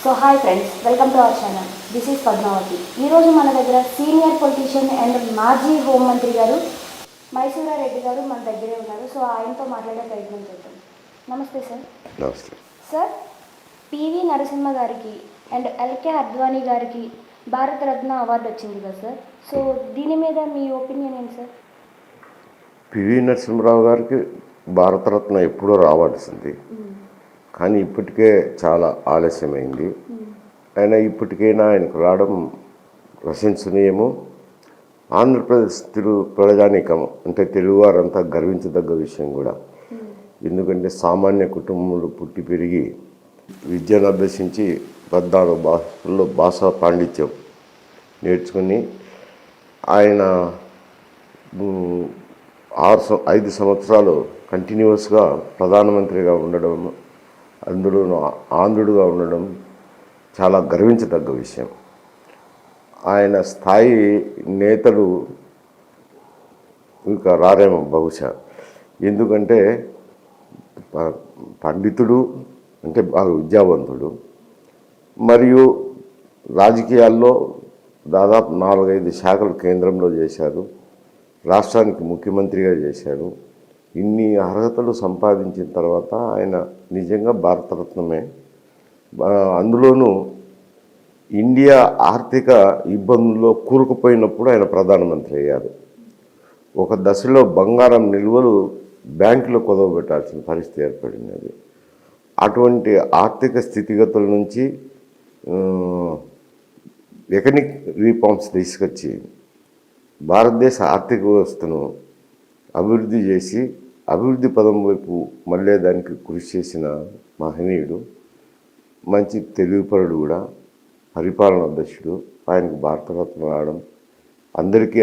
So hi friends, welcome to our channel. This is Padmavathi. ఈరోజు మన దగ్గర సీనియర్ పొలిటీషియన్ అండ్ మాజీ హోంమంత్రి గారు మైసూరారెడ్డి గారు మన దగ్గరే ఉన్నారు. సో ఆయనతో మాట్లాడే ప్రయత్నం చేద్దాం. నమస్తే సార్. నమస్తే సార్, పివి నరసింహ గారికి అండ్ ఎల్కే అద్వానీ గారికి భారతరత్న అవార్డు వచ్చింది కదా సార్. సో దీని మీద మీ ఒపీనియన్ ఏంటి సార్? పివి నరసింహరావు గారికి భారతరత్న ఎప్పుడో రావాల్సింది, కానీ ఇప్పటికే చాలా ఆలస్యమైంది. అయినా ఇప్పటికైనా ఆయనకు రావడం ప్రశంసనీయము. ఆంధ్రప్రదేశ్ ప్రజానీకం అంటే తెలుగువారంతా గర్వించదగ్గ విషయం కూడా. ఎందుకంటే సామాన్య కుటుంబంలో పుట్టి పెరిగి విద్యను అభ్యసించి 14 భాషల్లో భాషా పాండిత్యం నేర్చుకుని ఆయన 5 సంవత్సరాలు కంటిన్యూస్గా ప్రధానమంత్రిగా ఉండడం, అందులో ఆంధ్రుడుగా ఉండడం చాలా గర్వించదగ్గ విషయం. ఆయన స్థాయి నేతలు ఇంకా రారేమో బహుశా. ఎందుకంటే పండితుడు అంటే బాగా విద్యావంతుడు, మరియు రాజకీయాల్లో దాదాపు 4-5 శాఖలు కేంద్రంలో చేశారు, రాష్ట్రానికి ముఖ్యమంత్రిగా చేశారు. ఇన్ని అర్హతలు సంపాదించిన తర్వాత ఆయన నిజంగా భారతరత్నమే. అందులోనూ ఇండియా ఆర్థిక ఇబ్బందుల్లో కూరుకుపోయినప్పుడు ఆయన ప్రధానమంత్రి అయ్యారు. ఒక దశలో బంగారం నిల్వలు బ్యాంకులో కుదవబెట్టాల్సిన పరిస్థితి ఏర్పడినది. అటువంటి ఆర్థిక స్థితిగతుల నుంచి ఎకనిక్ రీఫార్మ్స్ తీసుకొచ్చి భారతదేశ ఆర్థిక వ్యవస్థను అభివృద్ధి చేసి అభివృద్ధి పదం వైపు మళ్ళేదానికి కృషి చేసిన మహనీయుడు, మంచి తెలివిపరుడు కూడా, పరిపాలనా దక్షుడు. ఆయనకు భారతరత్న రావడం అందరికీ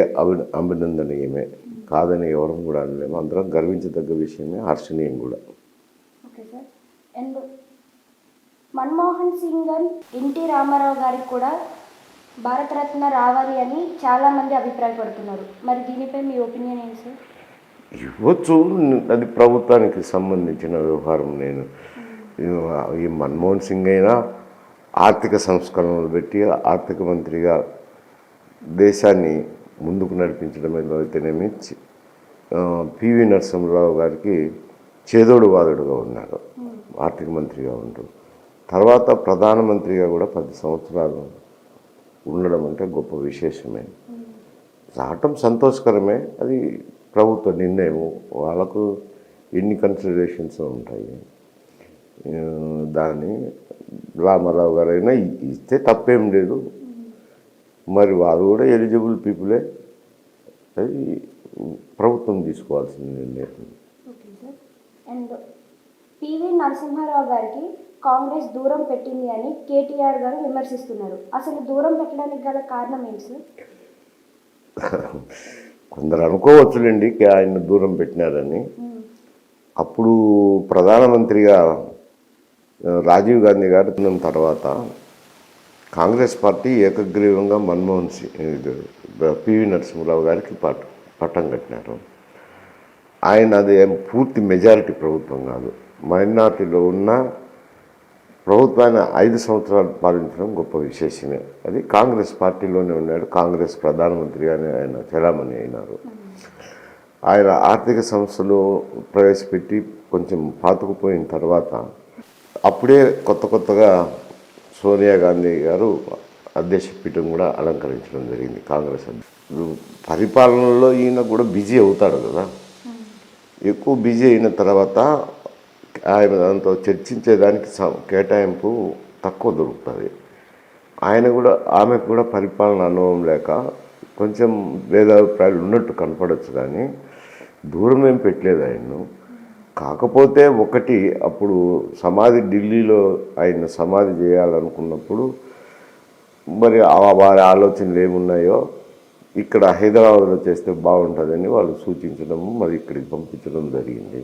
అభినందనీయమే, కాదని ఎవరం కూడా అనలేము. అందరం గర్వించదగ్గ విషయమే, హర్షణీయం కూడా. Okay sir. And Manmohan Singh గారు, ఎన్టీ రామారావు గారికి కూడా భారతరత్న రావాలి అని చాలామంది అభిప్రాయపడుతున్నారు. మరి దీనిపై మీ ఒపీనియన్ ఏంటి సార్? ఇవ్వచ్చు, అది ప్రభుత్వానికి సంబంధించిన వ్యవహారం. నేను ఈ మన్మోహన్ సింగ్ అయినా ఆర్థిక సంస్కరణలు పెట్టి ఆర్థిక మంత్రిగా దేశాన్ని ముందుకు నడిపించడమేలో అయితేనేమి, పివి నరసింహరావు గారికి చేదోడు వాదుడుగా ఉన్నారు ఆర్థిక మంత్రిగా ఉంటూ. తర్వాత ప్రధానమంత్రిగా కూడా 10 సంవత్సరాలు ఉండడం అంటే గొప్ప విశేషమే. రావటం సంతోషకరమే, అది ప్రభుత్వ నిర్ణయం. వాళ్ళకు ఎన్ని కన్సిడరేషన్స్ ఉంటాయి. దాన్ని రామారావు గారైనా ఇస్తే తప్పేం లేదు. మరి వారు కూడా ఎలిజిబుల్ పీపులే, అది ప్రభుత్వం తీసుకోవాల్సిన నిర్ణయం. Okay sir. And PV Narasimha Rao గారికి కాంగ్రెస్ దూరం పెట్టింది అని కేటీఆర్ గారు విమర్శిస్తున్నారు. అసలు దూరం పెట్టడానికి గల కారణం ఏంటి సార్? కొందరు అనుకోవచ్చులేండి ఆయన దూరం పెట్టినారని. అప్పుడు ప్రధానమంత్రిగా రాజీవ్ గాంధీ గారు తిన్న తర్వాత కాంగ్రెస్ పార్టీ ఏకగ్రీవంగా మన్మోహన్ సింగ్ పివి నరసింహరావు గారికి పట్టం కట్టినారు. ఆయన అది పూర్తి మెజారిటీ ప్రభుత్వం కాదు, మైనార్టీలో ఉన్న ప్రభుత్వాన్ని 5 సంవత్సరాలు పాలించడం గొప్ప విశేషమే. అది కాంగ్రెస్ పార్టీలోనే ఉన్నాడు, కాంగ్రెస్ ప్రధానమంత్రిగానే ఆయన చలామణి అయినారు. ఆయన ఆర్థిక సంస్థలు ప్రవేశపెట్టి కొంచెం పాతుకుపోయిన తర్వాత అప్పుడే కొత్తగా సోనియా గాంధీ గారు అధ్యక్ష పీఠం కూడా అలంకరించడం జరిగింది. కాంగ్రెస్ పరిపాలనలో ఈయన కూడా బిజీ అవుతాడు కదా. ఎక్కువ బిజీ అయిన తర్వాత ఆయన దాంతో చర్చించేదానికి కేటాయింపు తక్కువ దొరుకుతుంది. ఆమెకు కూడా పరిపాలన అనుభవం లేక కొంచెం భేదాభిప్రాయాలు ఉన్నట్టు కనపడవచ్చు, కానీ దూరం ఏం పెట్టలేదు ఆయన్ను. కాకపోతే ఒకటి, అప్పుడు సమాధి ఢిల్లీలో ఆయన సమాధి చేయాలనుకున్నప్పుడు మరి వారి ఆలోచనలు ఏమున్నాయో ఇక్కడ హైదరాబాద్లో చేస్తే బాగుంటుందని వాళ్ళు సూచించడము, మరి ఇక్కడికి పంపించడం జరిగింది.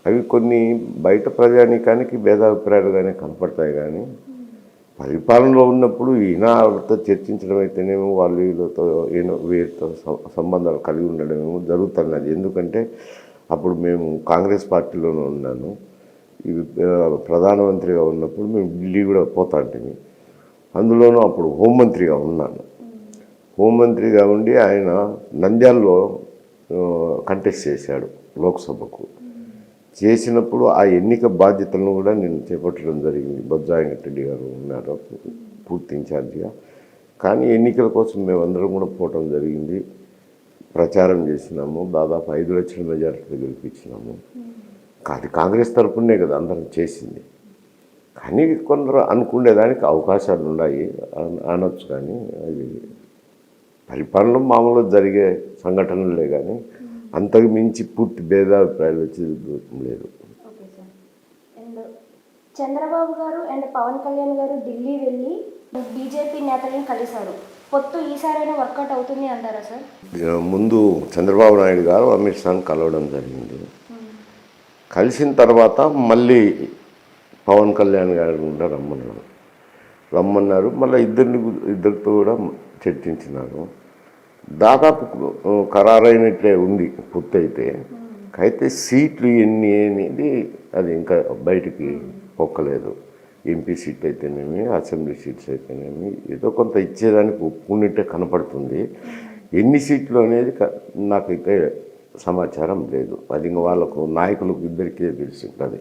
అవి కొన్ని బయట ప్రజానీకానికి భేదాభిప్రాయాలుగానే కనపడతాయి, కానీ పరిపాలనలో ఉన్నప్పుడు ఈయనతో చర్చించడం అయితేనేమో వాళ్ళు వీరితో సంబంధాలు కలిగి ఉండడమేమో జరుగుతున్నది. ఎందుకంటే అప్పుడు మేము కాంగ్రెస్ పార్టీలోనే ఉన్నాను. ఇది ప్రధానమంత్రిగా ఉన్నప్పుడు మేము ఢిల్లీ కూడా పోతా ఉంటుంది. అందులోనూ అప్పుడు హోంమంత్రిగా ఉన్నాను. హోంమంత్రిగా ఉండి ఆయన నంద్యాలలో కంటెస్ట్ చేశాడు లోక్సభకు. చేసినప్పుడు ఆ ఎన్నిక బాధ్యతలను కూడా నేను చేపట్టడం జరిగింది. బొజ్జా వెంకటరెడ్డి గారు ఉన్నారు పూర్తి ఇన్ఛార్జిగా. కానీ ఎన్నికల కోసం మేమందరం కూడా పోవటం జరిగింది. ప్రచారం చేసినాము. దాదాపు 5 లక్షల మెజారిటీతో గెలిపించినాము. అది కాంగ్రెస్ తరపునే కదా అందరం చేసింది. కానీ కొందరు అనుకునేదానికి అవకాశాలు ఉన్నాయి అనొచ్చు. కానీ అది పరిపాలన మామూలుగా జరిగే సంఘటనలే కానీ అంతకు మించి పూర్తి భేదాభిప్రాయాలు వచ్చి లేదు. Okay sir. అండ్ చంద్రబాబు గారు అండ్ పవన్ కళ్యాణ్ గారు ఢిల్లీ వెళ్ళి బీజేపీ నేతలను కలిశారు. పొత్తు ఈసారైనా వర్కౌట్ అవుతుంది అంటారా సార్? ముందు చంద్రబాబు నాయుడు గారు అమిత్ షాను కలవడం జరిగింది. కలిసిన తర్వాత మళ్ళీ పవన్ కళ్యాణ్ గారు కూడా రమ్మన్నారు. మళ్ళీ ఇద్దరితో కూడా చర్చించినారు. దాదాపు ఖరారైనట్లే ఉంది పొత్తు అయితే సీట్లు ఎన్ని అనేది అది ఇంకా బయటికి పొక్కలేదు. ఎంపీ సీట్ అయితేనేమి, అసెంబ్లీ సీట్స్ అయితేనేమి ఏదో కొంత ఇచ్చేదానికి ఒప్పుకున్నట్టే కనపడుతుంది. ఎన్ని సీట్లు అనేది నాకైతే సమాచారం లేదు. అది ఇంకా వాళ్ళకు నాయకులకు ఇద్దరికే తెలిసి ఉంటుంది.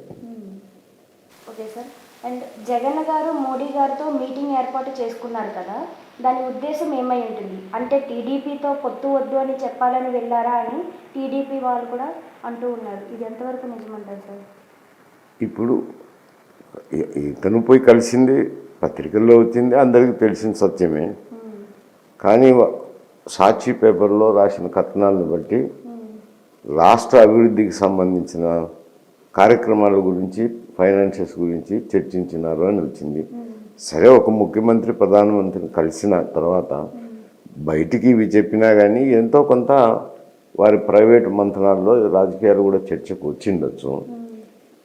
Okay sir. అండ్ జగన్ గారు మోడీ గారితో మీటింగ్ ఏర్పాటు చేసుకున్నారు కదా, దాని ఉద్దేశం ఏమై ఉంటుంది? అంటే టీడీపీతో పొత్తు వద్దు అని చెప్పాలని వెళ్ళారా అని టీడీపీ వాళ్ళు కూడా అంటూ ఉన్నారు. ఇది ఎంతవరకు నిజమంటారు సార్? ఇప్పుడు ఇతను పోయి కలిసింది పత్రికల్లో వచ్చింది, అందరికీ తెలిసిన సత్యమే. కానీ సాక్షి పేపర్లో రాసిన కథనాలను బట్టి రాష్ట్ర అభివృద్ధికి సంబంధించిన కార్యక్రమాల గురించి, ఫైనాన్షియల్స్ గురించి చర్చించినారు అని వచ్చింది. సరే, ఒక ముఖ్యమంత్రి ప్రధానమంత్రిని కలిసిన తర్వాత బయటికి ఇవి చెప్పినా కానీ ఎంతో కొంత వారి ప్రైవేట్ మంత్రాల్లో రాజకీయాలు కూడా చర్చకు వచ్చిండొచ్చు.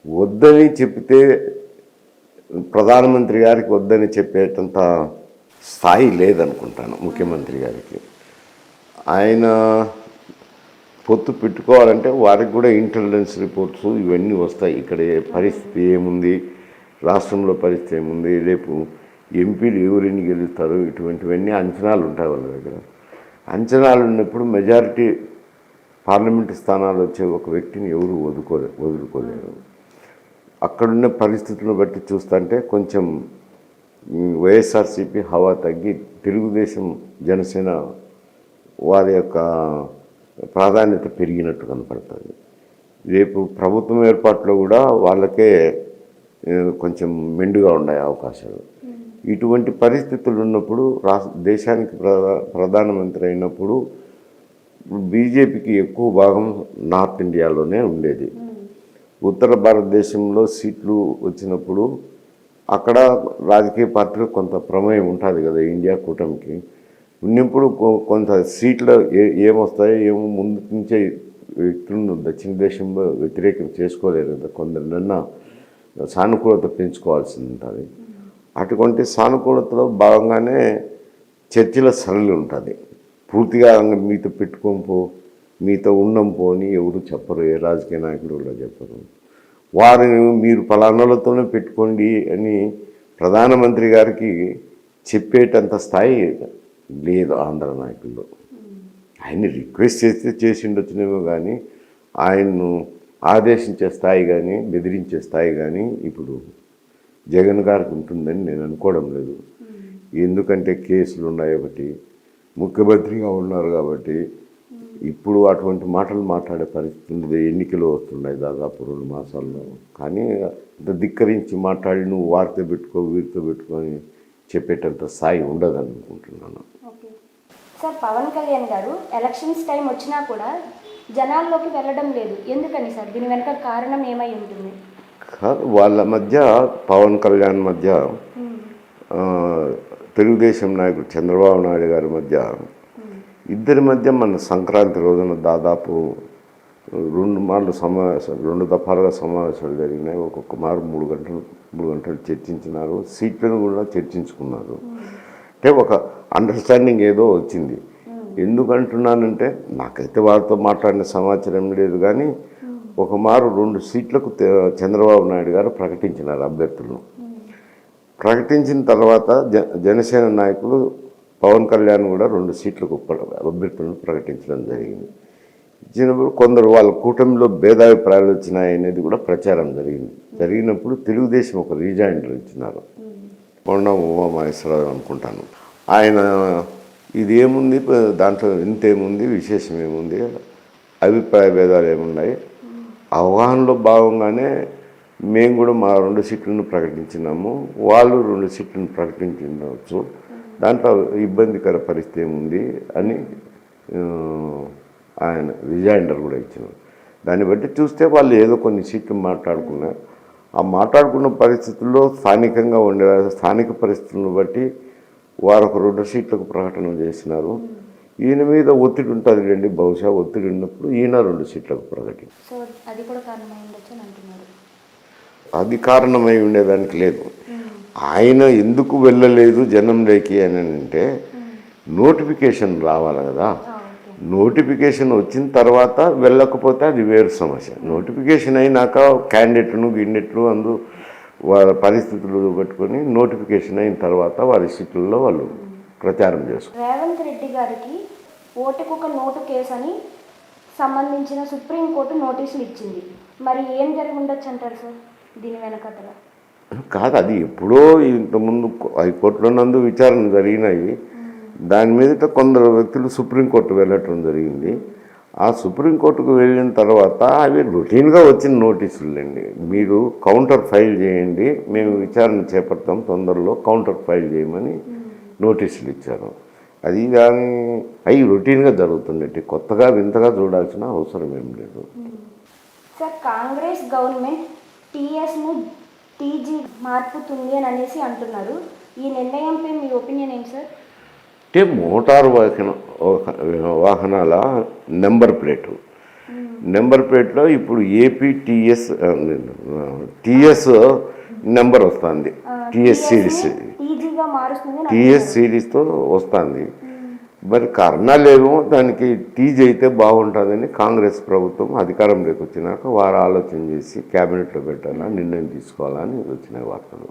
వద్దని చెప్తే ప్రధానమంత్రి గారికి వద్దని చెప్పేటంత స్థాయి లేదనుకుంటాను ముఖ్యమంత్రి గారికి. ఆయన పొత్తు పెట్టుకోవాలంటే వారికి కూడా ఇంటెలిజెన్స్ రిపోర్ట్స్ ఇవన్నీ వస్తాయి. ఇక్కడ పరిస్థితి ఏముంది, రాష్ట్రంలో పరిస్థితి ఏముంది, రేపు ఎంపీలు ఎవరిని గెలుస్తారు, ఇటువంటివన్నీ అంచనాలు ఉంటాయి వాళ్ళ దగ్గర. అంచనాలు ఉన్నప్పుడు మెజారిటీ పార్లమెంటు స్థానాలు వచ్చే ఒక వ్యక్తిని ఎవరు వదులుకోలేరు. అక్కడున్న పరిస్థితులను బట్టి చూస్తుంటే కొంచెం వైఎస్ఆర్సీపీ హవా తగ్గి తెలుగుదేశం, జనసేన వారి యొక్క ప్రాధాన్యత పెరిగినట్టు కనపడుతుంది. రేపు ప్రభుత్వం ఏర్పాటులో కూడా వాళ్ళకే కొంచెం మెండుగా ఉన్నాయి అవకాశాలు. ఇటువంటి పరిస్థితులు ఉన్నప్పుడు దేశానికి ప్రధానమంత్రి అయినప్పుడు బీజేపీకి ఎక్కువ భాగం నార్త్ ఇండియాలోనే ఉండేది. ఉత్తర భారతదేశంలో సీట్లు వచ్చినప్పుడు అక్కడ రాజకీయ పార్టీలు కొంత ప్రమేయం ఉంటుంది కదా ఇండియా కూటమికి. ఉన్నప్పుడు కొంత సీట్లు ఏమొస్తాయో ఏమో ముందు నుంచే వ్యక్తులను దక్షిణ దేశంలో వ్యతిరేకం చేసుకోలేరు కదా, కొందరినన్నా సానుకూలత పెంచుకోవాల్సి ఉంటుంది. అటువంటి సానుకూలతలో భాగంగానే చర్చల సరళి ఉంటుంది. పూర్తిగా మీతో పెట్టుకోపో, మీతో ఉండం పోని ఎవరు చెప్పరు, ఏ రాజకీయ నాయకులు కూడా చెప్పరు. వారిని మీరు ఫలానాలతోనే పెట్టుకోండి అని ప్రధానమంత్రి గారికి చెప్పేటంత స్థాయి లేదు ఆంధ్ర నాయకుల్లో. ఆయన్ని రిక్వెస్ట్ చేస్తే చేసిండొచ్చునేమో కానీ ఆయన్ను ఆదేశించే స్థాయి కానీ బెదిరించే స్థాయి కానీ ఇప్పుడు జగన్ గారికి ఉంటుందని నేను అనుకోవడం లేదు. ఎందుకంటే కేసులు ఉన్నాయి ఒకటి, ముఖ్యమంత్రిగా ఉన్నారు కాబట్టి ఇప్పుడు అటువంటి మాటలు మాట్లాడే పరిస్థితి ఉంది. ఎన్నికలు వస్తున్నాయి దాదాపు 2 మాసాల్లో. కానీ ఇంత ధిక్కరించి మాట్లాడి నువ్వు వారితో పెట్టుకో వీరితో పెట్టుకొని చెప్పేటంత స్థాయి ఉండదు అనుకుంటున్నాను. Okay sir. పవన్ కళ్యాణ్ గారు ఎలక్షన్స్ టైం వచ్చినా కూడా జనాల్లోకి వెళ్ళడం లేదు, ఎందుకని సార్? దీని వెనక కారణం ఏమై ఉంటుంది? వాళ్ళ మధ్య, పవన్ కళ్యాణ్ మధ్య, తెలుగుదేశం నాయకుడు చంద్రబాబు నాయుడు గారి మధ్య, ఇద్దరి మధ్య మన సంక్రాంతి రోజున దాదాపు 2 దఫాలుగా సమావేశాలు జరిగినాయి. ఒక్కొక్క మారు 3 గంటలు చర్చించినారు. సీట్లను కూడా చర్చించుకున్నారు. అంటే ఒక అండర్స్టాండింగ్ ఏదో వచ్చింది. ఎందుకంటున్నానంటే నాకైతే వారితో మాట్లాడిన సమాచారం లేదు, కానీ ఒక మారు 2 సీట్లకు చంద్రబాబు నాయుడు గారు ప్రకటించినారు అభ్యర్థులను. ప్రకటించిన తర్వాత జనసేన నాయకులు పవన్ కళ్యాణ్ కూడా 2 సీట్లకు అభ్యర్థులను ప్రకటించడం జరిగింది. ఇచ్చినప్పుడు కొందరు వాళ్ళ కూటమిలో భేదాభిప్రాయాలు వచ్చినాయనేది కూడా ప్రచారం జరిగినప్పుడు తెలుగుదేశం ఒక రీజాయిండర్ ఇచ్చినారు. మొన్న ఉమామహేశ్వరరావు అనుకుంటాను. ఆయన ఇది ఏముంది, దాంట్లో ఇంతేముంది, విశేషం ఏముంది, అభిప్రాయ భేదాలు ఏమున్నాయి, అవగాహనలో భాగంగానే మేము కూడా మా 2 సీట్లను ప్రకటించినాము, వాళ్ళు 2 సీట్లను ప్రకటించవచ్చు, దాంట్లో ఇబ్బందికర పరిస్థితి ఏముంది అని ఆయన రిజైండర్ కూడా ఇచ్చినారు. దాన్ని బట్టి చూస్తే వాళ్ళు ఏదో కొన్ని సీట్లు మాట్లాడుకున్నారు. ఆ మాట్లాడుకున్న పరిస్థితుల్లో స్థానికంగా ఉండే స్థానిక పరిస్థితులను బట్టి వారు ఒక 2 సీట్లకు ప్రకటన చేసినారు. ఈయన మీద ఒత్తిడి ఉంటుంది రండి, బహుశా ఒత్తిడి ఉన్నప్పుడు ఈయన 2 సీట్లకు ప్రకటన. సో అది కూడా కారణమై ఉండొచ్చు అని అంటున్నారు. అది కారణమై ఉండేదానికి లేదు. ఆయన ఎందుకు వెళ్ళలేదు జనంలోకి అని అంటే నోటిఫికేషన్ రావాలి కదా. నోటిఫికేషన్ వచ్చిన తర్వాత వెళ్ళకపోతే అది వేరు సమస్య. నోటిఫికేషన్ అయినాక క్యాండిడేట్లు అందు వాళ్ళ పరిస్థితులు పెట్టుకొని నోటిఫికేషన్ అయిన తర్వాత వారి సీట్లలో వాళ్ళు ప్రచారం చేస్తారు. రేవంత్ రెడ్డి గారికి ఓటుకొక నోటు కేసు అని సంబంధించిన సుప్రీంకోర్టు నోటీసులు ఇచ్చింది. మరి ఏం జరిగి ఉండొచ్చు అంటారు సార్ దీని వెనకతల? కాదు, అది ఎప్పుడో ఇంతకుముందు హైకోర్టులో నందు విచారణ జరిగినాయి. దాని మీదట కొందరు వ్యక్తులు సుప్రీంకోర్టు వెళ్ళటం జరిగింది. ఆ సుప్రీంకోర్టుకు వెళ్ళిన తర్వాత అవి రొటీన్గా వచ్చిన నోటీసులండి. మీరు కౌంటర్ ఫైల్ చేయండి, మేము విచారణ చేపడతాం, తొందరలో కౌంటర్ ఫైల్ చేయమని నోటీసులు ఇచ్చారు. అది కానీ అవి రొటీన్గా జరుగుతుందండి, కొత్తగా వింతగా చూడాల్సిన అవసరం ఏం లేదు. సార్, కాంగ్రెస్ గవర్నమెంట్ టీఎస్ను టీజీ మార్పుతుంది అని అనేసి అంటున్నారు. ఈ నిర్ణయంపై మీ ఒపీనియన్ ఏంటి సార్? అంటే మోటారు వాహనాల నెంబర్ ప్లేట్లో ఇప్పుడు ఏపీ టీఎస్ నెంబర్ వస్తుంది, టీఎస్ సిరీస్తో వస్తుంది. మరి కారణాలేమో దానికి టీజీ అయితే బాగుంటుందని కాంగ్రెస్ ప్రభుత్వం అధికారంలోకి వచ్చినాక వారు ఆలోచన చేసి క్యాబినెట్లో పెట్టాలా, నిర్ణయం తీసుకోవాలని వచ్చిన వార్తలు.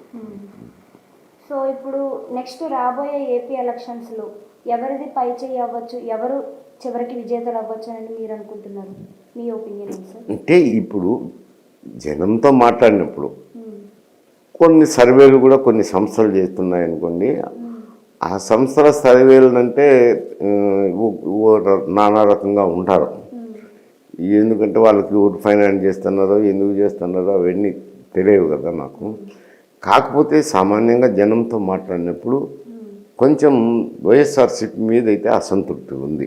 సో ఇప్పుడు నెక్స్ట్ రాబోయే ఏపీ ఎలక్షన్స్లో ఎవరిది పై చేయి అవ్వచ్చు, ఎవరు చివరికి విజేతలు అవ్వచ్చు అని మీరు అనుకుంటున్నారు? మీ ఒపీనియన్ ఏంటి సార్? అంటే ఇప్పుడు జనంతో మాట్లాడినప్పుడు కొన్ని సర్వేలు కూడా కొన్ని సంస్థలు చేస్తున్నాయి అనుకోండి. ఆ సంస్థల సర్వేలు అంటే నానా రకంగా ఉంటారు. ఎందుకంటే వాళ్ళకి ఎవరు ఫైనాన్స్ చేస్తున్నారో ఎందుకు చేస్తున్నారో అవన్నీ తెలియవు కదా నాకు. కాకపోతే సామాన్యంగా జనంతో మాట్లాడినప్పుడు కొంచెం వైఎస్ఆర్సీపీ మీద అయితే అసంతృప్తి ఉంది.